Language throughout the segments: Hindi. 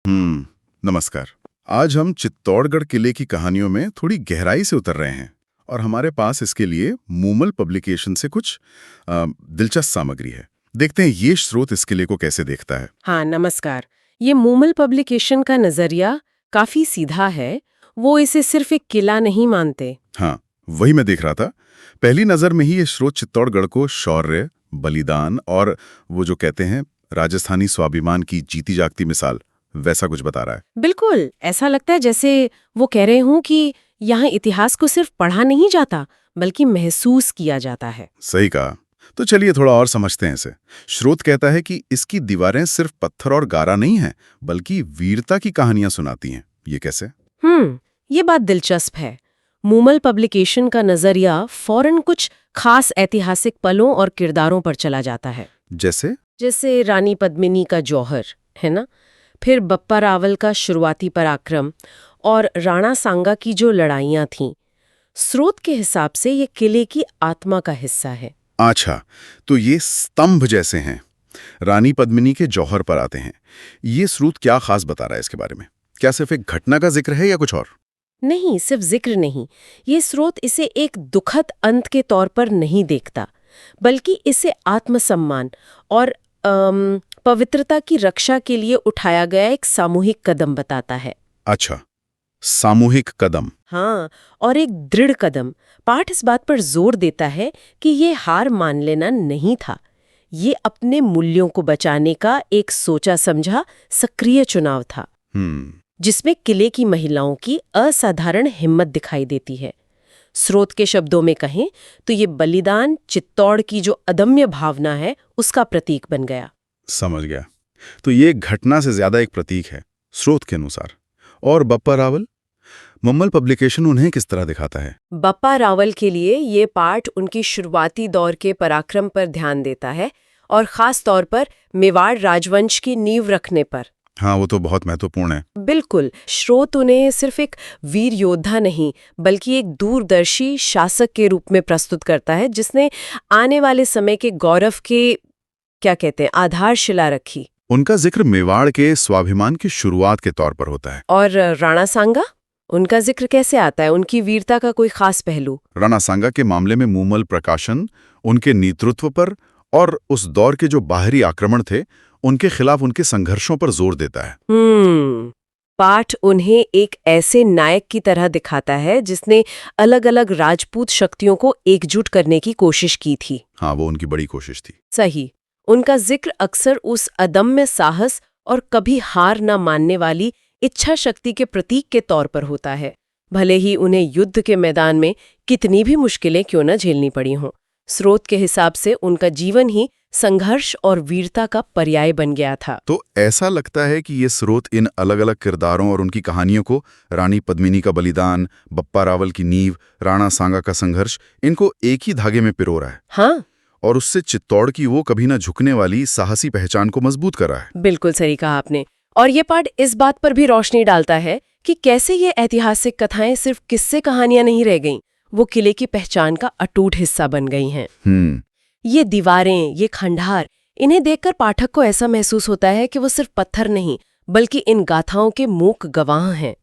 नमस्कार। आज हम चित्तौड़गढ़ किले की कहानियों में थोड़ी गहराई से उतर रहे हैं और हमारे पास इसके लिए मूमल पब्लिकेशन से कुछ दिलचस्प सामग्री है। देखते हैं ये स्रोत इस किले को कैसे देखता है। हाँ, नमस्कार। ये मूमल पब्लिकेशन का नजरिया काफी सीधा है। वो इसे सिर्फ एक किला नहीं मानते। हाँ, वही मैं देख रहा था। पहली नजर में ही ये स्रोत चित्तौड़गढ़ को शौर्य, बलिदान और वो जो कहते हैं राजस्थानी स्वाभिमान की जीती जागती मिसाल, वैसा कुछ बता रहा है। बिल्कुल, ऐसा लगता है जैसे वो कह रहे हों कि यहाँ इतिहास को सिर्फ पढ़ा नहीं जाता, बल्कि महसूस किया जाता है। सही कहा। तो चलिए थोड़ा और समझते हैं इसे। स्रोत कहता है कि इसकी दीवारें सिर्फ पत्थर और गारा नहीं हैं, बल्कि वीरता की कहानियां सुनाती हैं। ये कैसे? ये बात दिलचस्प है। मूमल पब्लिकेशन का नजरिया फौरन कुछ खास ऐतिहासिक पलों और किरदारों पर चला जाता है। जैसे रानी पद्मिनी का जौहर, है ना? फिर बप्पा रावल का शुरुआती पराक्रम और राणा सांगा की जो लड़ाइयां थीं। स्रोत के हिसाब से ये किले की आत्मा का हिस्सा है। अच्छा, तो ये स्तंभ जैसे हैं। रानी पद्मिनी के जौहर पर आते हैं। ये स्रोत क्या खास बता रहा है इसके बारे में? क्या सिर्फ एक घटना का जिक्र है या कुछ और? नहीं, सिर्फ जिक्र नहीं। ये स्रोत इसे एक दुखद अंत के तौर पर नहीं देखता, बल्कि इसे आत्मसम्मान और पवित्रता की रक्षा के लिए उठाया गया एक सामूहिक कदम बताता है। अच्छा, सामूहिक कदम। हाँ, और एक दृढ़ कदम। पाठ इस बात पर जोर देता है कि ये हार मान लेना नहीं था। ये अपने मूल्यों को बचाने का एक सोचा समझा सक्रिय चुनाव था, जिसमें किले की महिलाओं की असाधारण हिम्मत दिखाई देती है। स्रोत के शब्दों में कहें तो ये बलिदान चित्तौड़ की जो अदम्य भावना है, उसका प्रतीक बन गया। समझ गया। तो ये घटना से ज्यादा एक प्रतीक है, स्रोत के अनुसार। और बप्पा रावल? मूमल पब्लिकेशन उन्हें किस तरह दिखाता है? बप्पा रावल के लिए ये पाठ उनकी शुरुआती दौर के पराक्रम पर ध्यान देता है, और खास तौर पर मेवाड़ राजवंश की नींव रखने पर। हाँ, वो तो बहुत महत्वपूर्ण है। बिल्कुल। स्रोत उन्हें सिर्फ एक वीर योद्धा नहीं, बल्कि एक दूरदर्शी शासक के रूप में प्रस्तुत करता है, जिसने आने वाले समय के गौरव के क्या कहते हैं आधारशिला रखी। उनका जिक्र मेवाड़ के स्वाभिमान की शुरुआत के तौर पर होता है। और राणा सांगा, उनका जिक्र कैसे आता है? उनकी वीरता का कोई खास पहलू? राणा सांगा के मामले में मूमल प्रकाशन उनके नेतृत्व पर और उस दौर के जो बाहरी आक्रमण थे उनके खिलाफ उनके संघर्षों पर जोर देता है। पाठ उन्हें एक ऐसे नायक की तरह दिखाता है जिसने अलग अलग राजपूत शक्तियों को एकजुट करने की कोशिश की थी। हाँ, वो उनकी बड़ी कोशिश थी। सही। उनका जिक्र अक्सर उस अदम्य साहस और कभी हार न मानने वाली इच्छा शक्ति के प्रतीक के तौर पर होता है, भले ही उन्हें युद्ध के मैदान में कितनी भी मुश्किलें क्यों न झेलनी पड़ी हों। स्रोत के हिसाब से उनका जीवन ही संघर्ष और वीरता का पर्याय बन गया था। तो ऐसा लगता है कि ये स्रोत इन अलग अलग किरदारों और उनकी कहानियों को, रानी पद्मिनी का बलिदान, बप्पा रावल की नींव, राणा सांगा का संघर्ष, इनको एक ही धागे में पिरो रहा है। हाँ, और उससे चित्तौड़ की वो कभी न झुकने वाली साहसी पहचान को मजबूत कर रहा है। बिल्कुल सही कहा आपने। और ये पाठ इस बात पर भी रोशनी डालता है कि कैसे ये ऐतिहासिक कथाएं सिर्फ किस्से कहानियां नहीं रह गईं, वो किले की पहचान का अटूट हिस्सा बन गई हैं। ये दीवारें, ये खंडहार, इन्हें देखकर पाठक को ऐसा महसूस होता है कि वो सिर्फ पत्थर नहीं, बल्कि इन गाथाओं के मूक गवाह हैं।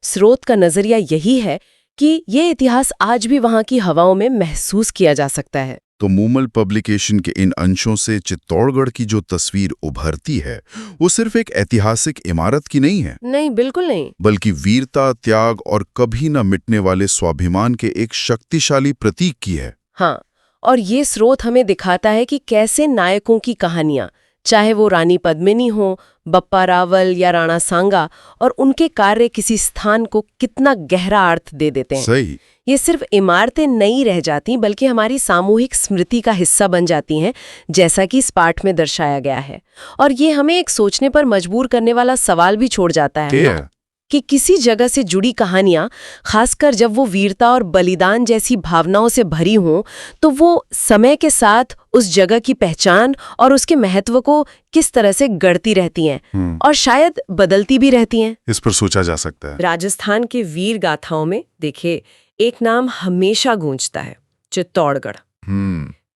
स्रोत का नजरिया यही है कि ये इतिहास आज भी वहां की हवाओं में महसूस किया जा सकता है। तो मूमल पब्लिकेशन के इन अंशों से चित्तौड़गढ़ की जो तस्वीर उभरती है, वो सिर्फ एक ऐतिहासिक इमारत की नहीं है। नहीं, बिल्कुल नहीं। बल्कि वीरता, त्याग और कभी न मिटने वाले स्वाभिमान के एक शक्तिशाली प्रतीक की है। हाँ, और ये स्रोत हमें दिखाता है कि कैसे नायकों की कहानियां, चाहे वो रानी पद्मिनी हो, बप्पा रावल या राणा सांगा, और उनके कार्य किसी स्थान को कितना गहरा अर्थ दे देते हैं। सही। ये सिर्फ इमारतें नहीं रह जाती, बल्कि हमारी सामूहिक स्मृति का हिस्सा बन जाती हैं, जैसा कि इस पाठ में दर्शाया गया है। और ये हमें एक सोचने पर मजबूर करने वाला सवाल भी छोड़ जाता है कि किसी जगह से जुड़ी कहानियां, खासकर जब वो वीरता और बलिदान जैसी भावनाओं से भरी हों, तो वो समय के साथ उस जगह की पहचान और उसके महत्व को किस तरह से गढ़ती रहती हैं और शायद बदलती भी रहती हैं। इस पर सोचा जा सकता है। राजस्थान के वीर गाथाओं में देखिए, एक नाम हमेशा गूंजता है, चित्तौड़गढ़।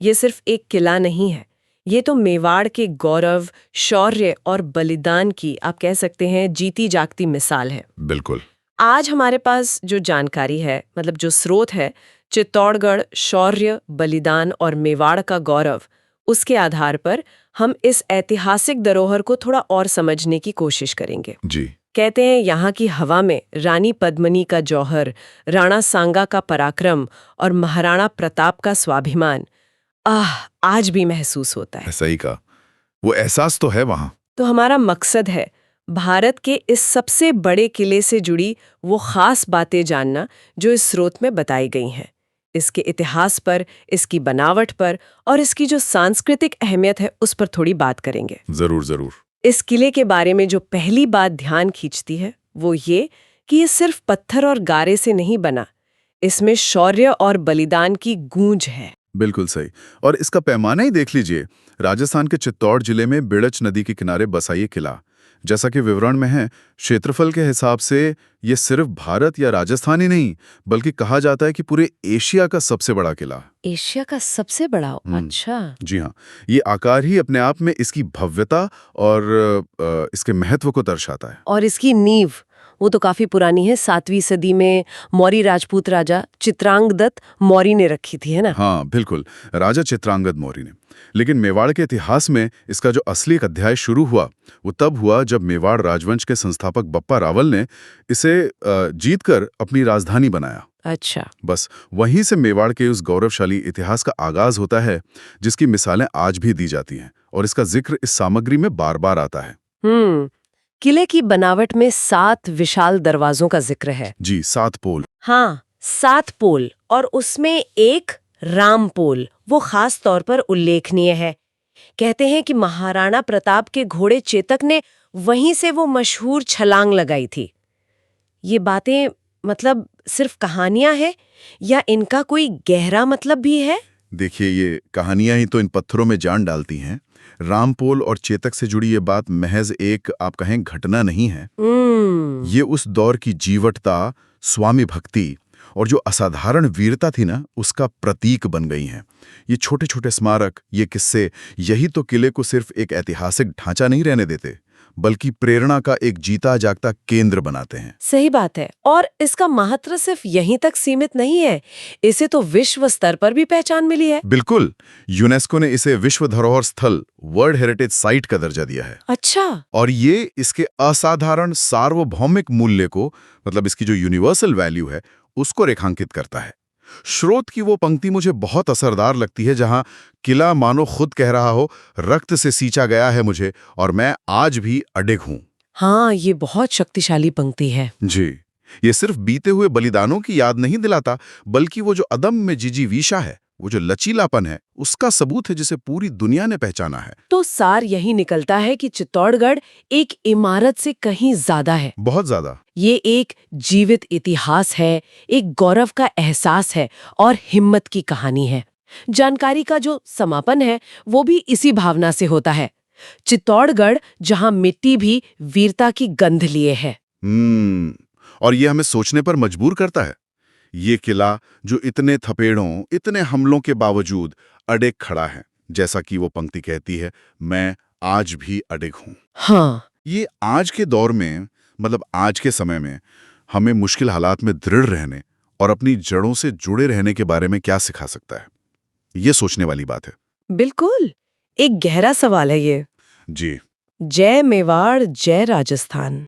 ये सिर्फ एक किला नहीं है, ये तो मेवाड़ के गौरव, शौर्य और बलिदान की आप कह सकते हैं जीती जागती मिसाल है। बिल्कुल। आज हमारे पास जो जानकारी है, मतलब जो स्रोत है, चित्तौड़गढ़ शौर्य, बलिदान और मेवाड़ का गौरव, उसके आधार पर हम इस ऐतिहासिक धरोहर को थोड़ा और समझने की कोशिश करेंगे। जी। कहते हैं यहाँ की हवा में रानी पद्मिनी का जौहर, राणा सांगा का पराक्रम और महाराणा प्रताप का स्वाभिमान आज भी महसूस होता है। सही कहा। वो एहसास तो है वहां। तो हमारा मकसद है भारत के इस सबसे बड़े किले से जुड़ी वो खास बातें जानना जो इस स्रोत में बताई गई हैं। इसके इतिहास पर, इसकी बनावट पर और इसकी जो सांस्कृतिक अहमियत है उस पर थोड़ी बात करेंगे। जरूर जरूर। इस किले के बारे में जो पहली बात ध्यान खींचती है वो ये कि ये सिर्फ पत्थर और गारे से नहीं बना, इसमें शौर्य और बलिदान की गूंज है। बिल्कुल सही। और इसका पैमाना ही देख लीजिए। राजस्थान के चित्तौड़ जिले में बिड़च नदी के किनारे बसा ये किला, जैसा कि विवरण में है, क्षेत्रफल के हिसाब से ये सिर्फ भारत या राजस्थान ही नहीं, बल्कि कहा जाता है कि पूरे एशिया का सबसे बड़ा किला। एशिया का सबसे बड़ा? अच्छा। जी हाँ। ये आकार ही अपने आप में इसकी भव्यता और इसके महत्व को दर्शाता है। और इसकी नींव वो तो काफी पुरानी है, 7वीं सदी में मौर्य राजपूत राजा चित्रांगदत्त मौर्य ने रखी थी, है ना? हाँ बिल्कुल, राजा चित्रांगद मौर्य ने। लेकिन मेवाड़ के इतिहास में इसका जो असली एक अध्याय शुरू हुआ वो तब हुआ जब मेवाड़ राजवंश के संस्थापक बप्पा रावल ने इसे जीतकर अपनी राजधानी बनाया। अच्छा। बस वहीं से मेवाड़ के उस गौरवशाली इतिहास का आगाज होता है, जिसकी मिसालें आज भी दी जाती हैं और इसका जिक्र इस सामग्री में बार बार आता है। किले की बनावट में 7 विशाल दरवाजों का जिक्र है। जी, 7 पोल। हाँ, 7 पोल, और उसमें एक राम पोल वो खास तौर पर उल्लेखनीय है। कहते हैं कि महाराणा प्रताप के घोड़े चेतक ने वहीं से वो मशहूर छलांग लगाई थी। ये बातें मतलब सिर्फ कहानियां हैं या इनका कोई गहरा मतलब भी है? देखिए, ये कहानियां ही तो इन पत्थरों में जान डालती हैं। रामपोल और चेतक से जुड़ी ये बात महज एक आप कहें घटना नहीं है। ये उस दौर की जीवटता, स्वामी भक्ति और जो असाधारण वीरता थी ना, उसका प्रतीक बन गई हैं। ये छोटे छोटे स्मारक, ये किस्से, यही तो किले को सिर्फ एक ऐतिहासिक ढांचा नहीं रहने देते, बल्कि प्रेरणा का एक जीता जागता केंद्र बनाते हैं। सही बात है। और इसका महत्व सिर्फ यहीं तक सीमित नहीं है, इसे तो विश्व स्तर पर भी पहचान मिली है। बिल्कुल, यूनेस्को ने इसे विश्व धरोहर स्थल, वर्ल्ड हेरिटेज साइट का दर्जा दिया है। अच्छा। और ये इसके असाधारण सार्वभौमिक मूल्य को, मतलब इसकी जो यूनिवर्सल वैल्यू है, उसको रेखांकित करता है। स्रोत की वो पंक्ति मुझे बहुत असरदार लगती है, जहां किला मानो खुद कह रहा हो, रक्त से सींचा गया है मुझे और मैं आज भी अडिग हूं। हाँ, ये बहुत शक्तिशाली पंक्ति है। जी, ये सिर्फ बीते हुए बलिदानों की याद नहीं दिलाता, बल्कि वो जो अदम्य जिजीविषा है, वो जो लचीलापन है, उसका सबूत है जिसे पूरी दुनिया ने पहचाना है। तो सार यही निकलता है कि चित्तौड़गढ़ एक इमारत से कहीं ज्यादा है। बहुत ज्यादा। ये एक जीवित इतिहास है, एक गौरव का एहसास है और हिम्मत की कहानी है। जानकारी का जो समापन है वो भी इसी भावना से होता है। चित्तौड़गढ़ जहां मिट्टी भी वीरता की गंध लिए है। और ये हमें सोचने पर मजबूर करता है। ये किला जो इतने थपेड़ों, इतने हमलों के बावजूद अडिग खड़ा है, जैसा कि वो पंक्ति कहती है, मैं आज भी अडिग हूं। हाँ। ये आज के दौर में, मतलब आज के समय में, हमें मुश्किल हालात में दृढ़ रहने और अपनी जड़ों से जुड़े रहने के बारे में क्या सिखा सकता है? ये सोचने वाली बात है। बिल्कुल, एक गहरा सवाल है ये। जी। जय मेवाड़, जय राजस्थान।